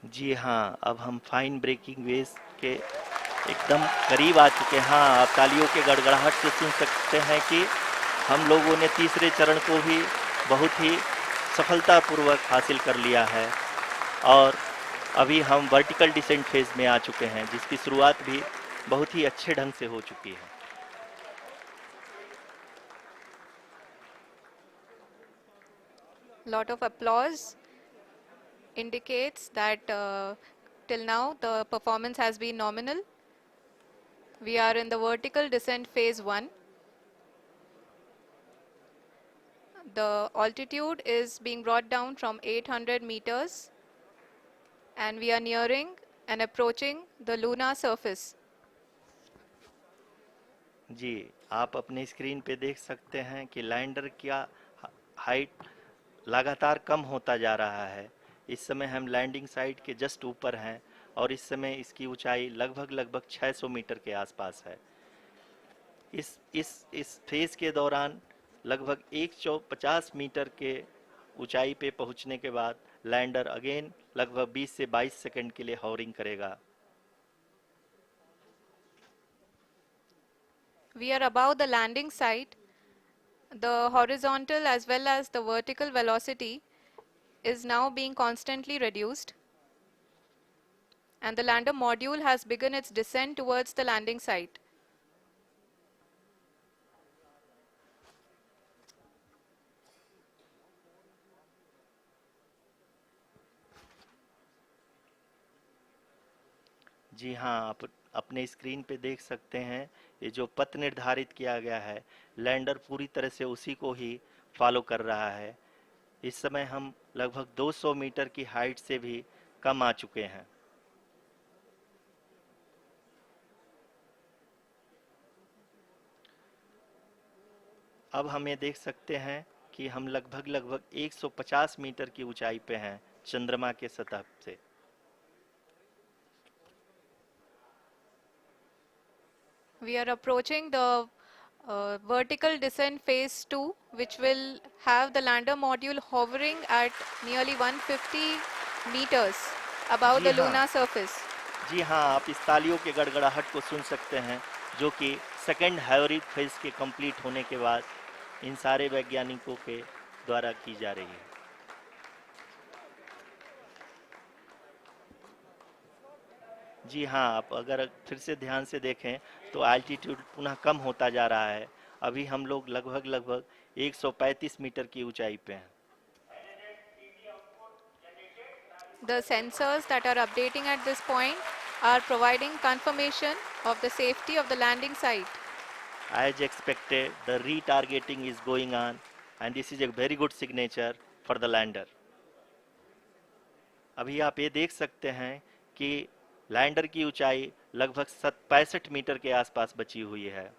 जी हाँ, अब हम फाइन ब्रेकिंग वेव्स के एकदम करीब आ चुके हैं। हाँ, आप तालियों के गड़गड़ाहट से सुन सकते हैं कि हम लोगों ने तीसरे चरण को भी बहुत ही सफलतापूर्वक हासिल कर लिया है और अभी हम वर्टिकल डिसेंट फेज में आ चुके हैं, जिसकी शुरुआत भी बहुत ही अच्छे ढंग से हो चुकी है। Lot of applause indicates that till now the performance has been nominal. We are in the vertical descent phase 1. The altitude is being brought down from 800 meters and we are nearing and approaching the lunar surface. जी, आप अपने screen पे देख सकते हैं कि lander का height लगातार कम होता जा रहा है। इस समय हम लैंडिंग साइट के जस्ट ऊपर हैं और इस समय इसकी ऊंचाई लगभग 600 मीटर के आसपास है। इस फेज के दौरान लगभग 150 मीटर के ऊंचाई पे पहुंचने के बाद लैंडर अगेन लगभग 20 से 22 सेकंड के लिए हॉवरिंग करेगा। We are above the landing site. The horizontal as well as the vertical velocity is now being constantly reduced, and the lander module has begun its descent towards the landing site. जी हाँ, आप अपने screen पे देख सकते हैं, ये जो पथ निर्धारित किया गया है, लैंडर पूरी तरह से उसी को ही फॉलो कर रहा है। इस समय हम लगभग 200 मीटर की हाइट से भी कम आ चुके हैं। अब हम ये देख सकते हैं कि हम लगभग 150 मीटर की ऊंचाई पे हैं चंद्रमा के सतह से। We are approaching the vertical descent phase 2, which will have the lander module hovering at nearly 150 meters above ji the हाँ, lunar surface. जी हाँ, आप इस तालियों के गड़गड़ाहट को सुन सकते हैं, जो कि सेकंड हाइब्रिड फेज के कंप्लीट होने के बाद इन सारे वैज्ञानिकों के द्वारा की जा रही है। जी हाँ, आप अगर फिर से ध्यान से देखें तो एल्टीट्यूड पुनः कम होता जा रहा है। अभी हम लोग लगभग 135 मीटर की ऊंचाई पे हैं। The sensors that are updating at this point are providing confirmation of the safety of the landing site. As expected, the retargeting is going on and this is a very good signature for the lander. अभी आप ये देख सकते हैं कि lander की ऊंचाई लगभग 65 मीटर के आसपास बची हुई है।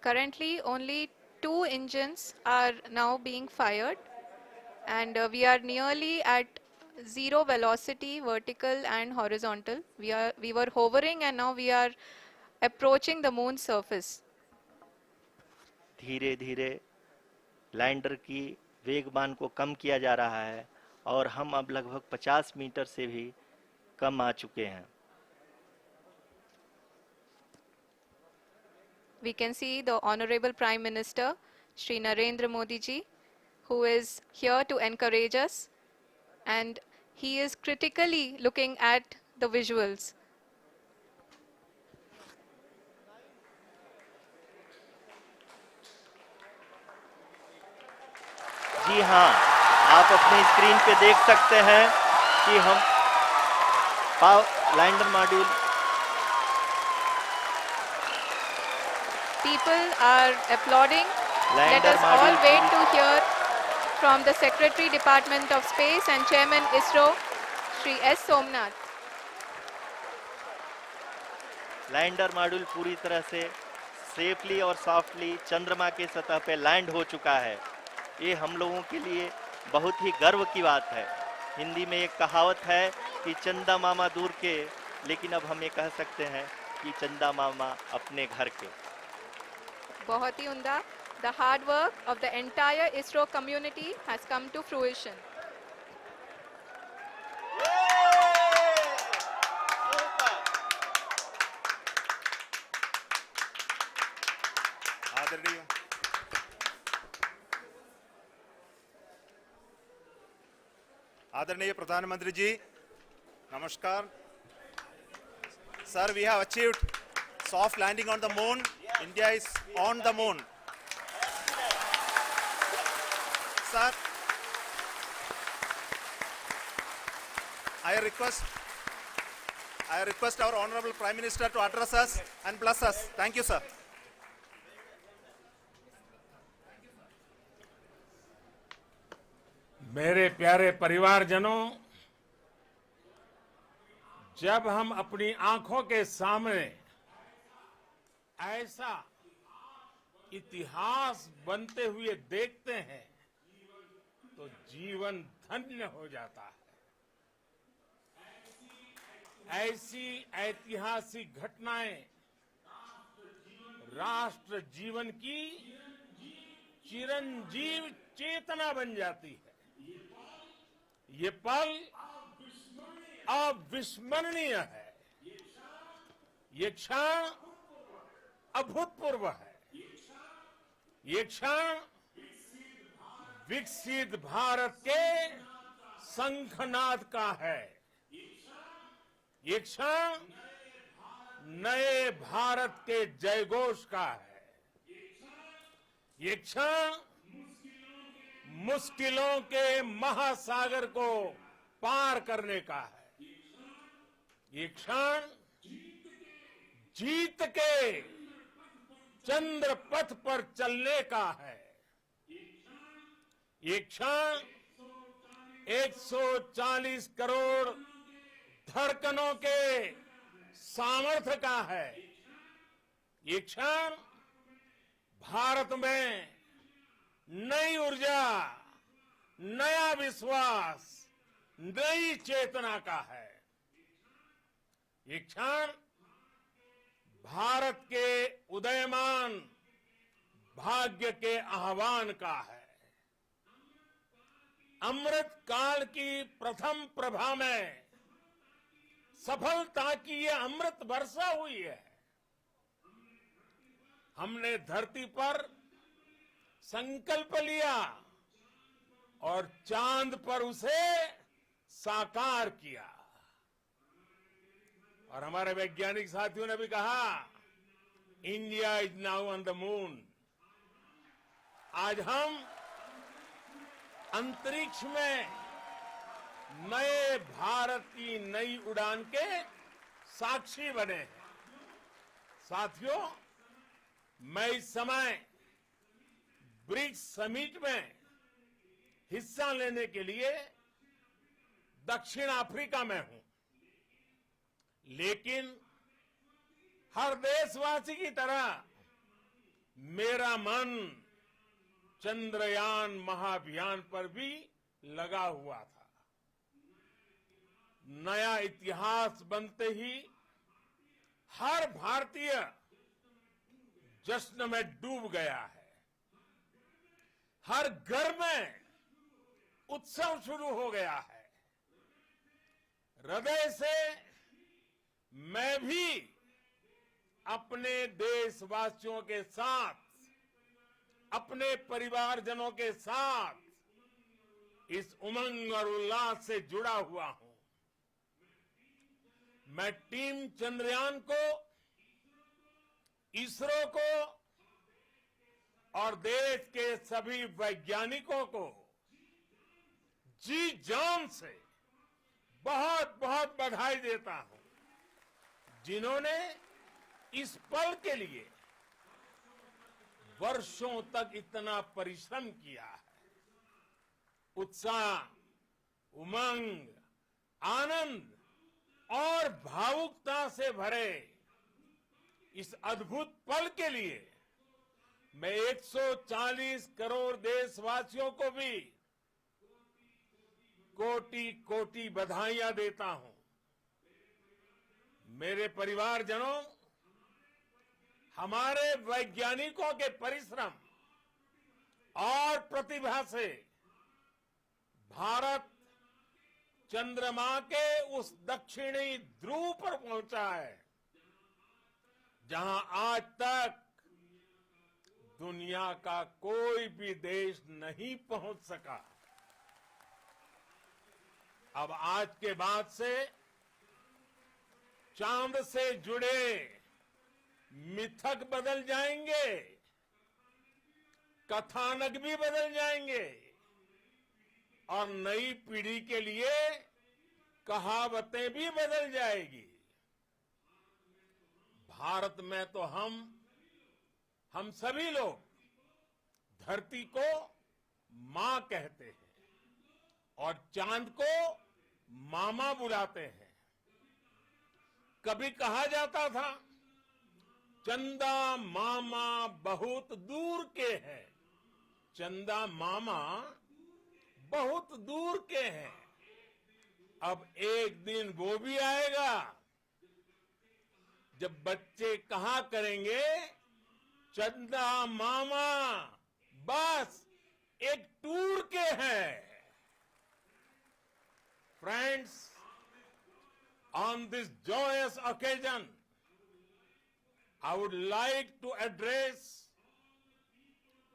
Currently, only 2 engines are now being fired, and we are nearly at zero velocity, vertical and horizontal. We were hovering, and now we are approaching the moon's surface. धीरे धीरे लैंडर की वेगमान को कम किया जा रहा है और हम अब लगभग 50 मीटर से भी कम आ चुके हैं। We can see the Honorable Prime Minister, Shri Narendra Modi ji, who is here to encourage us, and he is critically looking at the visuals. जी हाँ, आप अपने स्क्रीन पे देख सकते हैं कि हम lander module People are applauding. Let lander us all module wait to hear from the Secretary Department of Space and Chairman ISRO, Shri S. Somnath. Lander module पूरी तरह से सेफली और सॉफ्टली चंद्रमा के सतह पे लैंड हो चुका है। ये हम लोगों के लिए बहुत ही गर्व की बात है। हिंदी में एक कहावत है कि चंदा मामा दूर के, लेकिन अब हम ये कह सकते हैं कि चंदा मामा अपने घर के। बहुत ही उम्दा। The hard work of the entire ISRO community has come to fruition. आदरणीय आदरणीय प्रधानमंत्री जी, नमस्कार. Sir, we have achieved soft landing on the moon. India is on the moon. Sir, I request our Honorable Prime Minister to address us and bless us. Thank you, sir. मेरे प्यारे परिवारजनों, जब हम अपनी आंखों के सामने ऐसा इतिहास बनते हुए देखते हैं तो जीवन धन्य हो जाता है. ऐसी ऐतिहासिक घटनाएं राष्ट्र जीवन की चिरंजीव चेतना बन जाती है. ये पल अविस्मरणीय है. ये क्षण अभूतपूर्व है. ये क्षण विकसित भारत के शंखनाद का है. ये क्षण नए भारत के जयघोष का है. ये क्षण मुश्किलों के महासागर को पार करने का है. ये क्षण जीत के चंद्र पथ पर चलने का है. ये क्षण 140 करोड़ धड़कनों के सामर्थ्य का है. ये क्षण भारत में नई ऊर्जा, नया विश्वास, नई चेतना का है. ये क्षण भारत के उदयमान भाग्य के आह्वान का है. अमृत काल की प्रथम प्रभा में सफलता की ये अमृत वर्षा हुई है. हमने धरती पर संकल्प लिया और चांद पर उसे साकार किया. और हमारे वैज्ञानिक साथियों ने भी कहा, India is now on the moon. आज हम अंतरिक्ष में नए भारत की नई उड़ान के साक्षी बने हैं. साथियों, मैं इस समय ब्रिक्स समिट में हिस्सा लेने के लिए दक्षिण अफ्रीका में हूं. लेकिन हर देशवासी की तरह मेरा मन चंद्रयान महाअभियान पर भी लगा हुआ था. नया इतिहास बनते ही हर भारतीय जश्न में डूब गया है. हर घर में उत्सव शुरू हो गया है. हृदय से मैं भी अपने देशवासियों के साथ, अपने परिवारजनों के साथ इस उमंग और उल्लास से जुड़ा हुआ हूं. मैं टीम चंद्रयान को, इसरो को और देश के सभी वैज्ञानिकों को जी जान से बहुत बहुत बधाई देता हूं, जिन्होंने इस पल के लिए वर्षों तक इतना परिश्रम किया है. उत्साह, उमंग, आनंद और भावुकता से भरे इस अद्भुत पल के लिए मैं 140 करोड़ देशवासियों को भी कोटि कोटि बधाइयां देता हूं. मेरे परिवारजनों, हमारे वैज्ञानिकों के परिश्रम और प्रतिभा से भारत चंद्रमा के उस दक्षिणी ध्रुव पर पहुंचा है जहां आज तक दुनिया का कोई भी देश नहीं पहुंच सका। अब आज के बाद से चांद से जुड़े मिथक बदल जाएंगे, कथानक भी बदल जाएंगे और नई पीढ़ी के लिए कहावतें भी बदल जाएगी। भारत में तो हम सभी लोग धरती को मां कहते हैं और चांद को मामा बुलाते हैं। कभी कहा जाता था चंदा मामा बहुत दूर के हैं, चंदा मामा बहुत दूर के हैं। अब एक दिन वो भी आएगा जब बच्चे कहा करेंगे चंदा मामा बस एक टूर के हैं। Friends, on this joyous occasion, I would like to address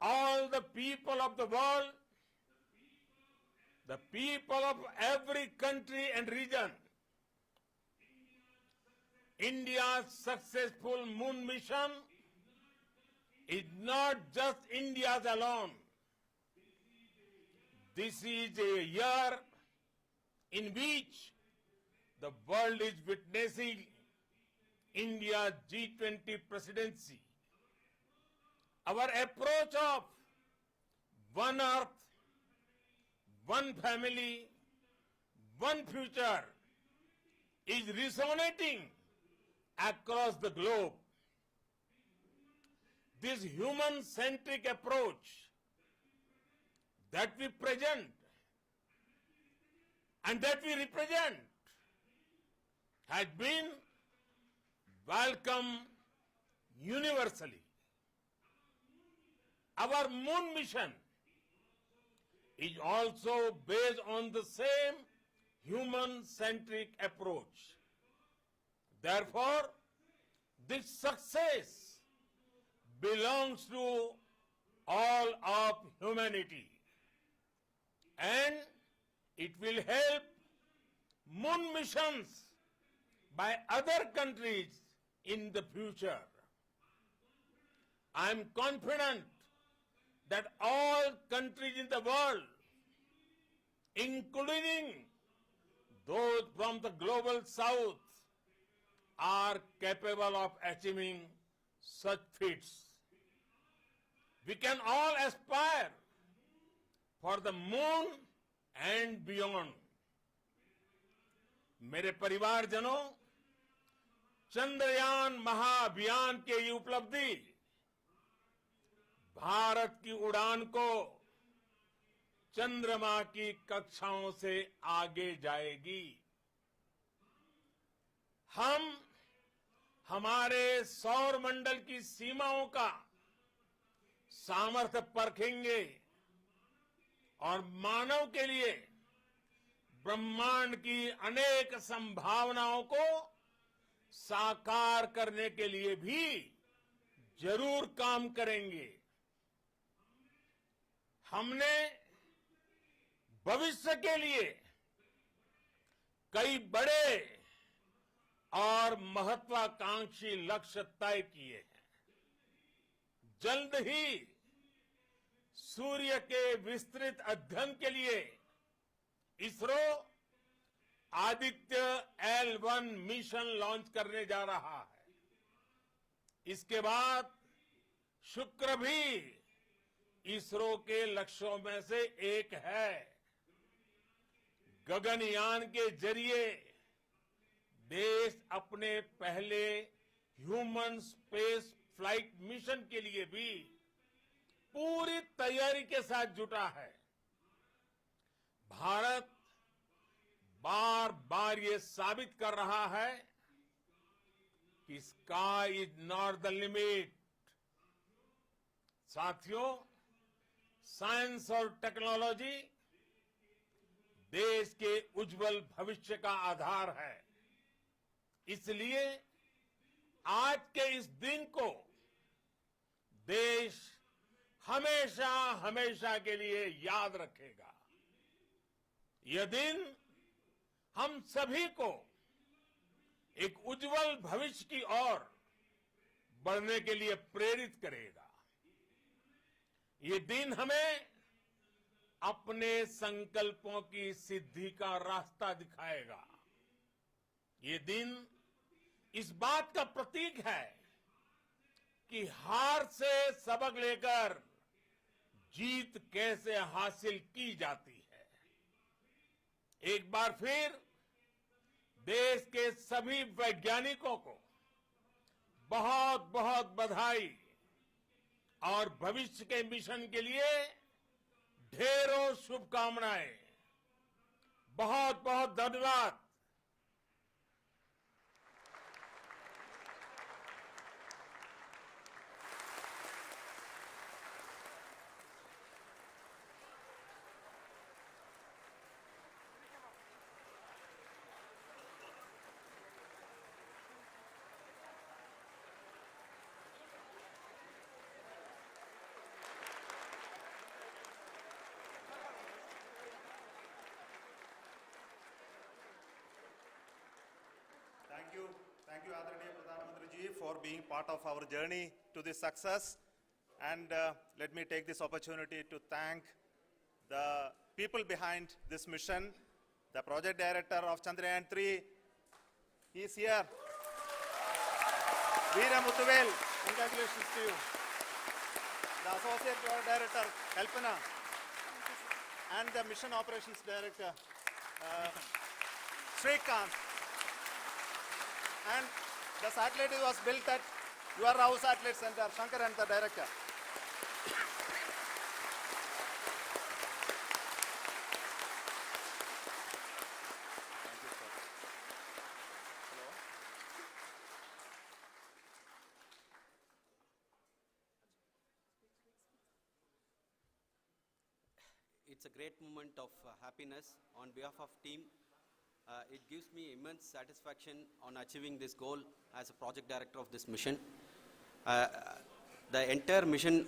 all the people of the world, the people of every country and region. India's successful moon mission is not just India's alone. This is a year in which the world is witnessing India's G20 presidency. Our approach of one earth, one family, one future is resonating across the globe. This human-centric approach that we present and that we represent has been welcomed universally. Our moon mission is also based on the same human-centric approach. Therefore, this success belongs to all of humanity, and it will help moon missions by other countries in the future. I am confident that all countries in the world, including those from the global south, are capable of achieving such feats. We can all aspire for the moon and beyond. मेरे परिवारजनों, चंद्रयान महाअभियान की ये उपलब्धि भारत की उड़ान को चंद्रमा की कक्षाओं से आगे जाएगी। हम हमारे सौर मंडल की सीमाओं का सामर्थ्य परखेंगे और मानव के लिए ब्रह्मांड की अनेक संभावनाओं को साकार करने के लिए भी जरूर काम करेंगे। हमने भविष्य के लिए कई बड़े और महत्वाकांक्षी लक्ष्य तय किए हैं। जल्द ही सूर्य के विस्तृत अध्ययन के लिए ISRO Aditya L1 mission launch करने जा रहा है। इसके बाद शुक्र भी इसरो के लक्ष्यों में से एक है। गगनयान के जरिए देश अपने पहले ह्यूमन स्पेस फ्लाइट मिशन के लिए भी पूरी तैयारी के साथ जुटा है। भारत बार बार ये साबित कर रहा है कि sky is not the limit. साथियों, साइंस और टेक्नोलॉजी देश के उज्जवल भविष्य का आधार है। इसलिए आज के इस दिन को देश हमेशा हमेशा के लिए याद रखेगा। यह दिन हम सभी को एक उज्जवल भविष्य की ओर बढ़ने के लिए प्रेरित करेगा। ये दिन हमें अपने संकल्पों की सिद्धि का रास्ता दिखाएगा। ये दिन इस बात का प्रतीक है कि हार से सबक लेकर जीत कैसे हासिल की जाती है। एक बार फिर देश के सभी वैज्ञानिकों को बहुत बहुत बधाई और भविष्य के मिशन के लिए ढेरों शुभकामनाएं। बहुत बहुत धन्यवाद। Thank you, Adaraniya Pradhan Mantri ji, for being part of our journey to this success. And let me take this opportunity to thank the people behind this mission. The project director of Chandrayaan 3, he is here. Veera Muthuvel, congratulations to you. The associate project director, Kalpana, and the mission operations director, Srikanth. And the satellite was built at your Rao Satellite Center, Shankar and the director. Thank you, sir. Hello. It's a great moment of happiness on behalf of team. It gives me immense satisfaction on achieving this goal as a project director of this mission. The entire mission